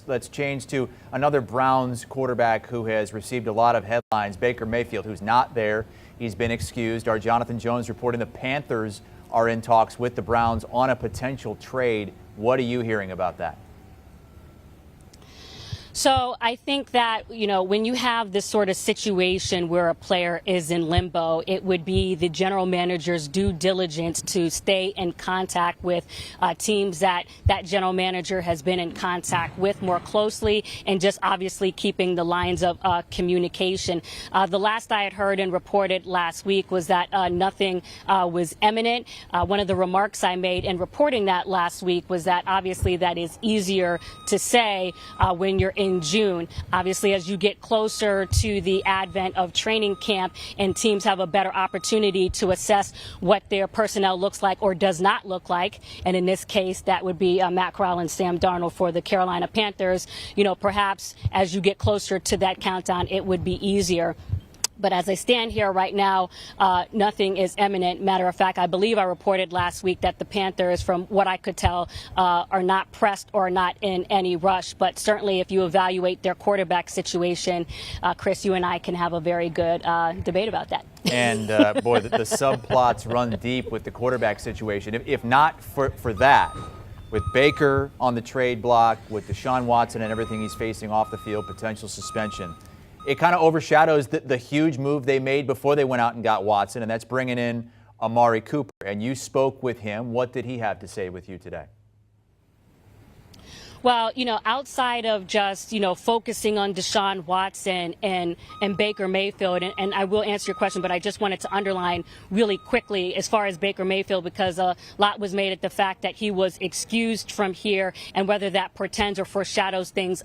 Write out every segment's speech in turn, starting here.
let's change to another Browns quarterback who has received a lot of headlines, Baker Mayfield, who's not there. He's been excused. Our Jonathan Jones reporting the Panthers are in talks with the Browns on a potential trade. What are you hearing about that? So I think that, when you have this sort of situation where a player is in limbo, it would be the general manager's due diligence to stay in contact with teams that general manager has been in contact with more closely, and just obviously keeping the lines of communication. The last I had heard and reported last week was that nothing was imminent. One of the remarks I made in reporting that last week was that obviously that is easier to say when you're in June. Obviously, as you get closer to the advent of training camp and teams have a better opportunity to assess what their personnel looks like or does not look like, and in this case, that would be Matt Corral and Sam Darnold for the Carolina Panthers, perhaps as you get closer to that countdown, it would be easier. But as I stand here right now, nothing is imminent. Matter of fact, I believe I reported last week that the Panthers, from what I could tell, are not pressed or not in any rush. But certainly if you evaluate their quarterback situation, Chris, you and I can have a very good debate about that. And, boy, the subplots run deep with the quarterback situation. If not for that, with Baker on the trade block, with Deshaun Watson and everything he's facing off the field, potential suspension, it kind of overshadows the huge move they made before they went out and got Watson, and that's bringing in Amari Cooper. And you spoke with him. What did he have to say with you today? Well, outside of just, focusing on Deshaun Watson and Baker Mayfield, and I will answer your question, but I just wanted to underline really quickly as far as Baker Mayfield, because a lot was made at the fact that he was excused from here and whether that portends or foreshadows things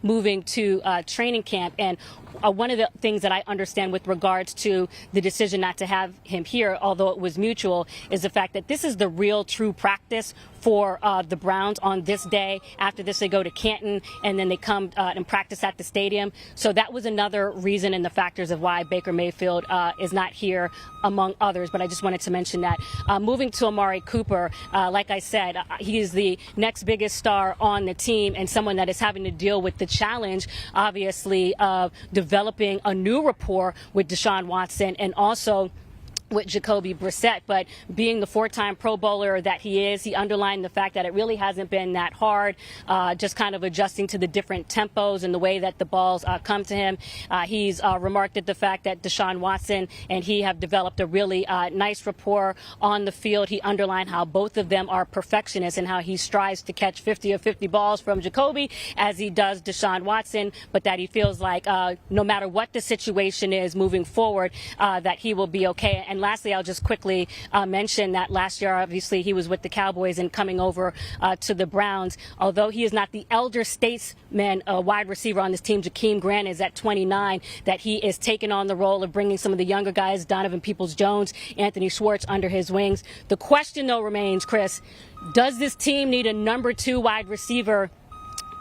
moving to training camp. And one of the things that I understand with regards to the decision not to have him here, although it was mutual, is the fact that this is the real true practice for the Browns on this day. After this, they go to Canton, and then they come and practice at the stadium. So that was another reason and the factors of why Baker Mayfield is not here, among others. But I just wanted to mention that. Moving to Amari Cooper, like I said, he is the next biggest star on the team and someone that is having to deal with the challenge, obviously, of developing a new rapport with Deshaun Watson and also with Jacoby Brissett. But being the four-time Pro Bowler that he is, he underlined the fact that it really hasn't been that hard, just kind of adjusting to the different tempos and the way that the balls come to him. He's remarked at the fact that Deshaun Watson and he have developed a really nice rapport on the field. He underlined how both of them are perfectionists and how he strives to catch 50 of 50 balls from Jacoby as he does Deshaun Watson, but that he feels like no matter what the situation is moving forward, that he will be okay. And lastly, I'll just quickly mention that last year, obviously, he was with the Cowboys and coming over to the Browns. Although he is not the elder statesman wide receiver on this team, Jakeem Grant is at 29, that he is taking on the role of bringing some of the younger guys, Donovan Peoples-Jones, Anthony Schwartz, under his wings. The question, though, remains, Chris, does this team need a number 2 wide receiver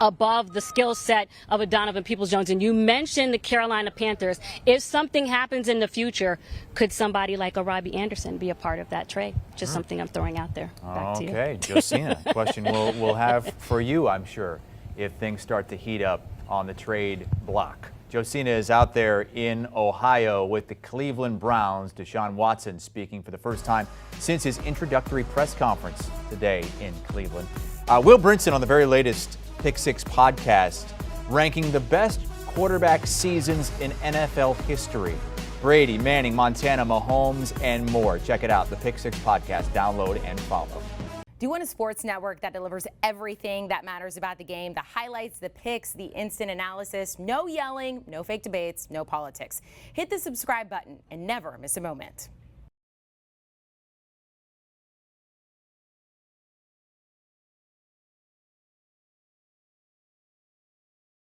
above the skill set of a Donovan Peoples-Jones? And you mentioned the Carolina Panthers. If something happens in the future, could somebody like a Robbie Anderson be a part of that trade? Just something I'm throwing out there. Back to you. Okay, Josina, question we'll have for you, I'm sure, if things start to heat up on the trade block. Josina is out there in Ohio with the Cleveland Browns. Deshaun Watson speaking for the first time since his introductory press conference today in Cleveland. Will Brinson on the very latest Pick Six podcast, ranking the best quarterback seasons in NFL history. Brady, Manning, Montana, Mahomes, and more. Check it out, the Pick Six podcast. Download and follow. Do you want a sports network that delivers everything that matters about the game? The highlights, the picks, the instant analysis, no yelling, no fake debates, no politics. Hit the subscribe button and never miss a moment.